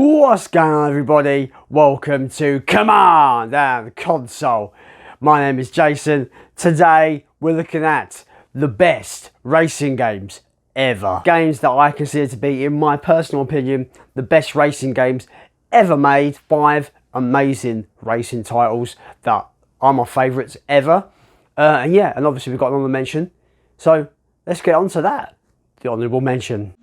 What's going on, everybody? Welcome to Command and Console. My name is Jason. Today we're looking at the best racing games ever. Games that I consider to be, in my personal opinion, the best racing games ever made. 5 amazing racing titles that are my favourites ever. And obviously we've got an honourable mention. So let's get on to that. The honourable mention.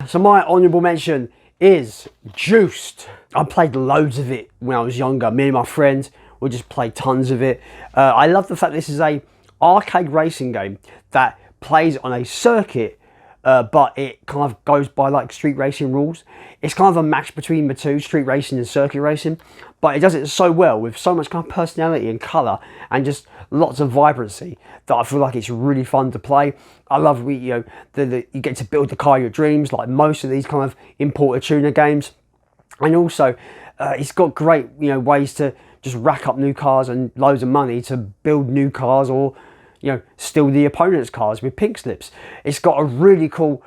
So my honourable mention is Juiced. I played loads of it when I was younger. Me and my friends would just play tons of it. I love the fact this is a arcade racing game that plays on a circuit, but it kind of goes by like street racing rules. It's kind of a match between the two, street racing and circuit racing, but it does it so well with so much kind of personality and colour and just lots of vibrancy that I feel like it's really fun to play. I love you get to build the car of your dreams, like most of these kind of imported tuner games, and also it's got great ways to just rack up new cars and loads of money to build new cars or steal the opponent's cars with pink slips. It's got a really cool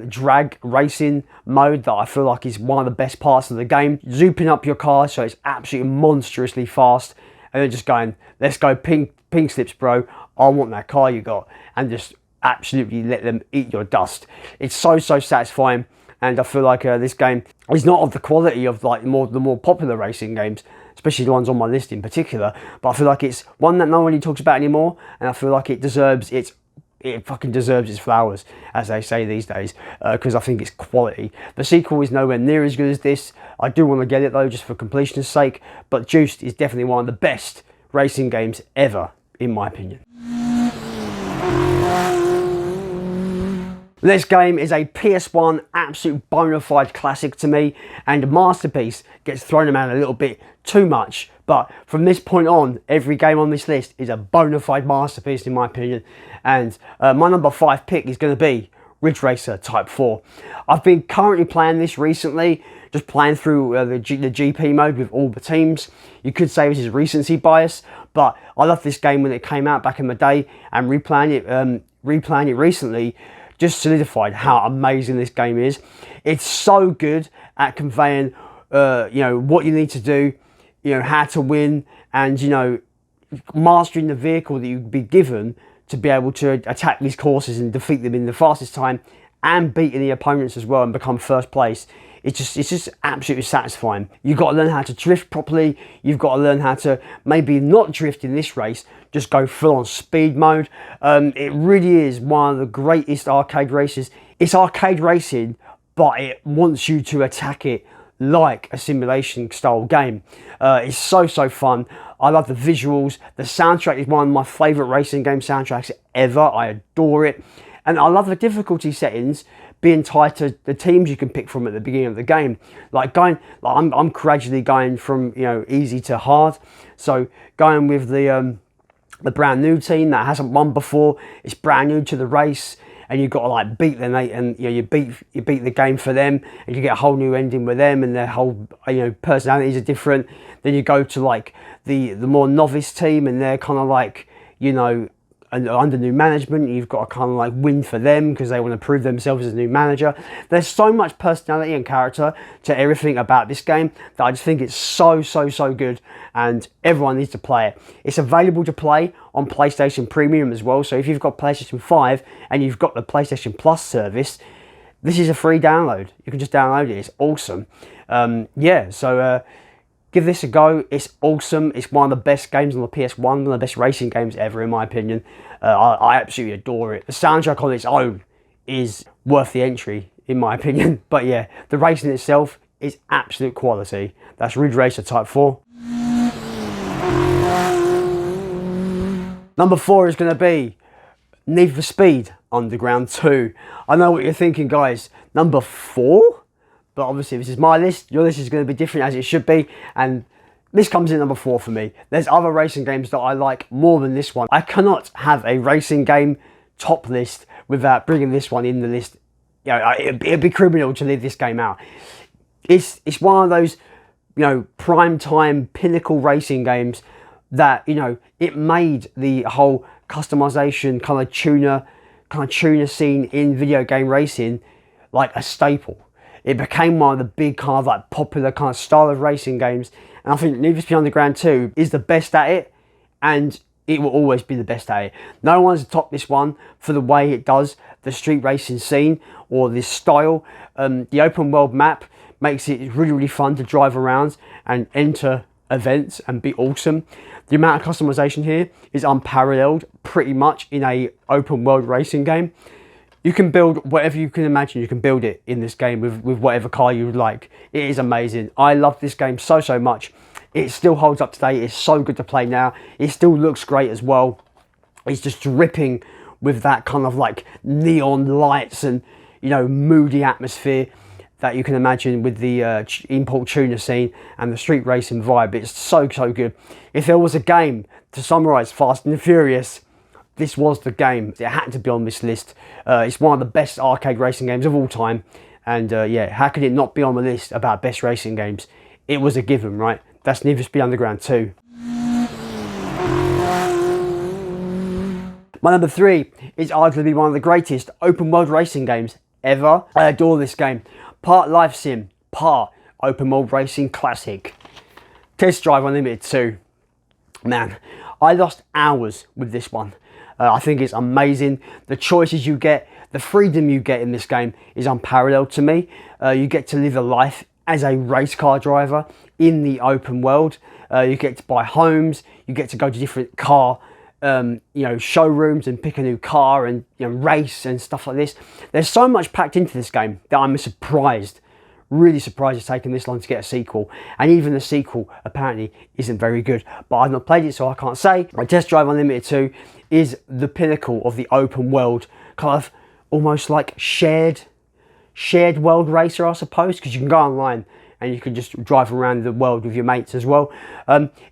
drag racing mode that I feel like is one of the best parts of the game. Zooping up your car so it's absolutely monstrously fast, and then just going, let's go pink slips, bro. I want that car you got, and just absolutely let them eat your dust. It's so satisfying, and I feel like this game is not of the quality of like the more popular racing games, especially the ones on my list in particular, but I feel like it's one that no one really talks about anymore, and I feel like it fucking deserves its flowers, as they say these days, because I think it's quality. The sequel is nowhere near as good as this. I do want to get it though, just for completion's sake, but Juiced is definitely one of the best racing games ever, in my opinion. This game is a PS1 absolute bona fide classic to me, and Masterpiece gets thrown around a little bit too much, but from this point on, every game on this list is a bona fide masterpiece in my opinion, and my number 5 pick is going to be Ridge Racer Type 4. I've been currently playing this recently, just playing through the GP mode with all the teams. You could say this is recency bias, but I loved this game when it came out back in the day, and replaying it recently just solidified how amazing this game is. It's so good at conveying what you need to do, how to win, and mastering the vehicle that you'd be given to be able to attack these courses and defeat them in the fastest time, and beating the opponents as well and become first place. It's just absolutely satisfying. You've got to learn how to drift properly. You've got to learn how to maybe not drift in this race, just go full on speed mode. It really is one of the greatest arcade races. It's arcade racing, but it wants you to attack it like a simulation style game. It's so fun. I love the visuals. The soundtrack is one of my favourite racing game soundtracks ever. I adore it. And I love the difficulty settings being tied to the teams you can pick from at the beginning of the game. I'm gradually going from easy to hard. So going with the brand new team that hasn't won before, it's brand new to the race, and you've got to like beat them, and you beat the game for them, and you get a whole new ending with them, and their whole personalities are different. Then you go to like the more novice team, and they're kind of like under new management. You've got to kind of like win for them because they want to prove themselves as a new manager. There's so much personality and character to everything about this game that I just think it's so good, and everyone needs to play it. It's available to play on PlayStation Premium as well, so if you've got PlayStation 5 and you've got the PlayStation Plus service, this is a free download. You can just download it. It's awesome. Give this a go. It's awesome. It's one of the best games on the PS1, one of the best racing games ever, in my opinion. I absolutely adore it. The soundtrack on its own is worth the entry, in my opinion. But yeah, the racing itself is absolute quality. That's Ridge Racer Type 4. Number 4 is going to be Need for Speed Underground 2. I know what you're thinking, guys. Number 4? But obviously this is my list, your list is going to be different, as it should be, and this comes in number 4 for me. There's other racing games that I like more than this one. I cannot have a racing game top list without bringing this one in the list. It'd be criminal to leave this game out. It's one of those prime time pinnacle racing games that it made the whole customization kind of tuner scene in video game racing like a staple. It became one of the big kind of like popular kind of style of racing games, and I think Need for Speed Underground 2 is the best at it, and it will always be the best at it. No one's topped this one for the way it does the street racing scene or this style. The open world map makes it really, really fun to drive around and enter events and be awesome. The amount of customization here is unparalleled pretty much in a open world racing game. You can build whatever you can imagine, you can build it in this game with whatever car you would like. It is amazing. I love this game so much. It still holds up today. It's so good to play now. It still looks great as well. It's just dripping with that kind of like neon lights and, you know, moody atmosphere that you can imagine with the import tuner scene and the street racing vibe. It's so good. If there was a game to summarize Fast and the Furious, this was the game. It had to be on this list. It's one of the best arcade racing games of all time. And yeah, how could it not be on the list about best racing games? It was a given, right? That's Need for Speed Underground 2. My number 3 is arguably one of the greatest open world racing games ever. I adore this game. Part life sim, part open world racing classic. Test Drive Unlimited 2. Man, I lost hours with this one. I think it's amazing. The choices you get, the freedom you get in this game is unparalleled to me. You get to live a life as a race car driver in the open world. You get to buy homes, you get to go to different car showrooms and pick a new car and race and stuff like this. There's so much packed into this game that I'm surprised, really surprised it's taken this long to get a sequel. And even the sequel apparently isn't very good, but I've not played it so I can't say. Test Drive Unlimited 2 is the pinnacle of the open world, kind of almost like shared world racer, I suppose, because you can go online and you can just drive around the world with your mates as well.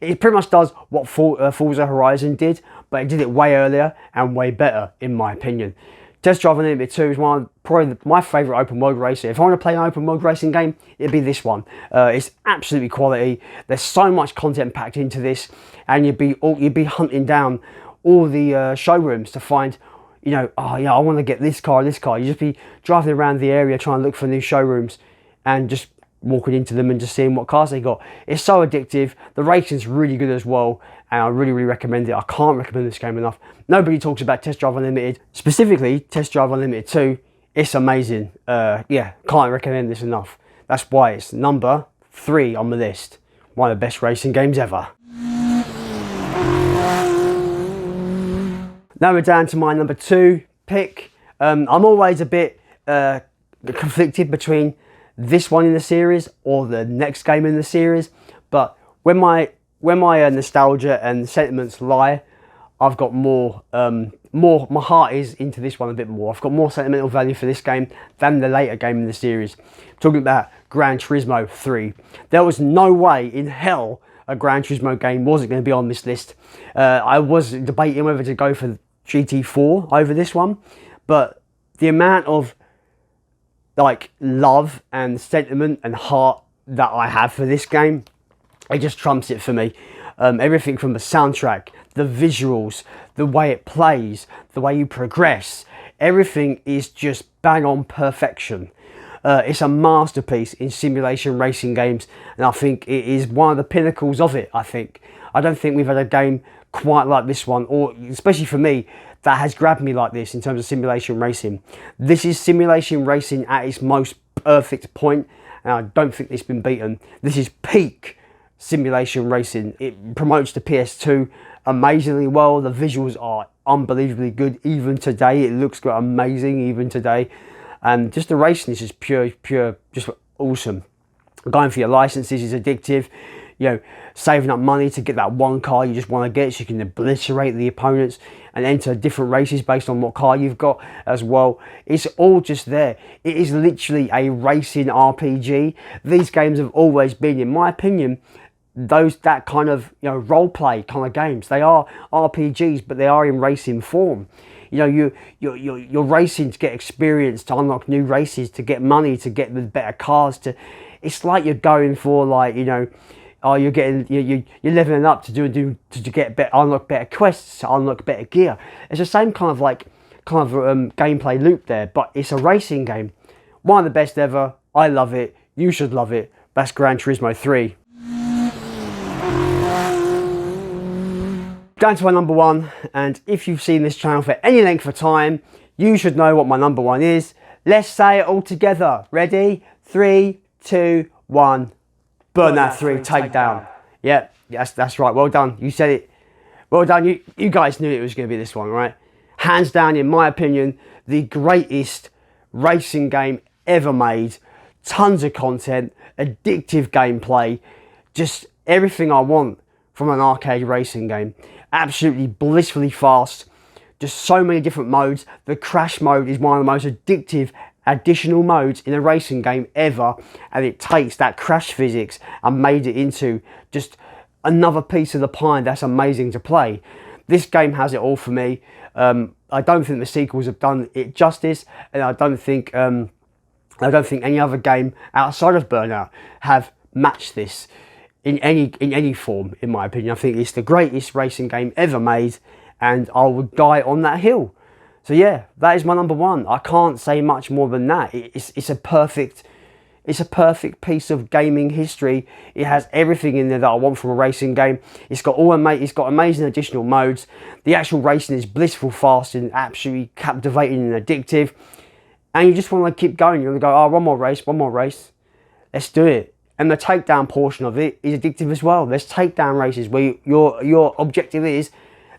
It pretty much does what Forza Horizon did, but it did it way earlier and way better, in my opinion. Test Drive Unlimited 2 is probably my favourite open world racer. If I want to play an open world racing game, it'd be this one. It's absolutely quality. There's so much content packed into this, and you'd be hunting down all the showrooms to find, oh yeah, I want to get this car, this car. You just be driving around the area trying to look for new showrooms and just walking into them and just seeing what cars they got. It's so addictive. The racing's really good as well, and I really recommend it. I can't recommend this game enough. Nobody talks about Test Drive Unlimited, specifically Test Drive Unlimited 2. It's amazing. Yeah, can't recommend this enough. That's why it's number 3 on the list. One of the best racing games ever. Now we're down to my number 2 pick. I'm always a bit conflicted between this one in the series or the next game in the series, but when my nostalgia and sentiments lie, I've got more, my heart is into this one a bit more. I've got more sentimental value for this game than the later game in the series. I'm talking about Gran Turismo 3. There was no way in hell a Gran Turismo game wasn't going to be on this list. I was debating whether to go for GT4 over this one, but the amount of like love and sentiment and heart that I have for this game, it just trumps it for me. Everything from the soundtrack, the visuals, the way it plays, the way you progress, everything is just bang on perfection. It's a masterpiece in simulation racing games, and I think it is one of the pinnacles of it. I don't think we've had a game quite like this one, or especially for me, that has grabbed me like this in terms of simulation racing. This is simulation racing at its most perfect point, and I don't think it's been beaten. This is peak simulation racing. It promotes the PS2 amazingly well. The visuals are unbelievably good even today. It looks amazing even today, and just the racing is just pure, just awesome. Going for your licenses is addictive. Saving up money to get that one car you just want to get so you can obliterate the opponents and enter different races based on what car you've got as well. It's all just there. It is literally a racing RPG. These games have always been, in my opinion, that kind of role play kind of games. They are RPGs, but they are in racing form. You're racing to get experience, to unlock new races, to get money, to get the better cars. It's like you're going for you're leveling up to get better, unlock better quests, to unlock better gear. It's the same kind of gameplay loop there, but it's a racing game One of the best ever. I love it. You should love it. That's Gran Turismo 3. Going to my number one, and if you've seen this channel for any length of time, you should know what my number one is. Let's say it all together. Ready? 3, 2, 1. Burnout 3 Takedown. Yep, that's right. Well done. You said it. Well done. You guys knew it was going to be this one, right? Hands down, in my opinion, the greatest racing game ever made. Tons of content, addictive gameplay, just everything I want from an arcade racing game. Absolutely blissfully fast, just so many different modes. The crash mode is one of the most addictive additional modes in a racing game ever, and it takes that crash physics and made it into just another piece of the pie that's amazing to play. This game has it all for me. I don't think the sequels have done it justice, and I don't think any other game outside of Burnout have matched this in any form, in my opinion. I think it's the greatest racing game ever made, and I would die on that hill. So yeah, that is my number one. I can't say much more than that. It's a perfect piece of gaming history. It has everything in there that I want from a racing game. It's got amazing additional modes. The actual racing is blissful fast and absolutely captivating and addictive. And you just want to keep going. You want to go, oh, one more race. Let's do it. And the takedown portion of it is addictive as well. There's takedown races where your objective is,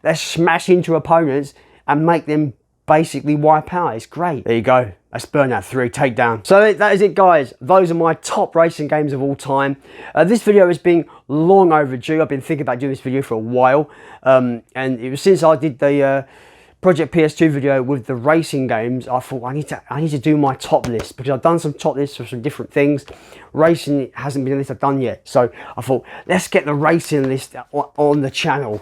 let's smash into opponents and make them basically wipe out. It's great. There you go. That's Burnout 3 Takedown. So that is it, guys. Those are my top racing games of all time. This video has been long overdue. I've been thinking about doing this video for a while. And it was since I did the Project PS2 video with the racing games, I thought I need to do my top list, because I've done some top lists for some different things. Racing hasn't been a list I've done yet. So I thought, let's get the racing list on the channel.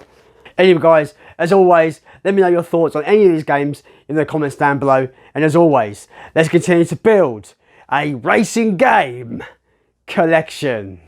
Anyway, guys, as always, let me know your thoughts on any of these games in the comments down below. And as always, let's continue to build a racing game collection.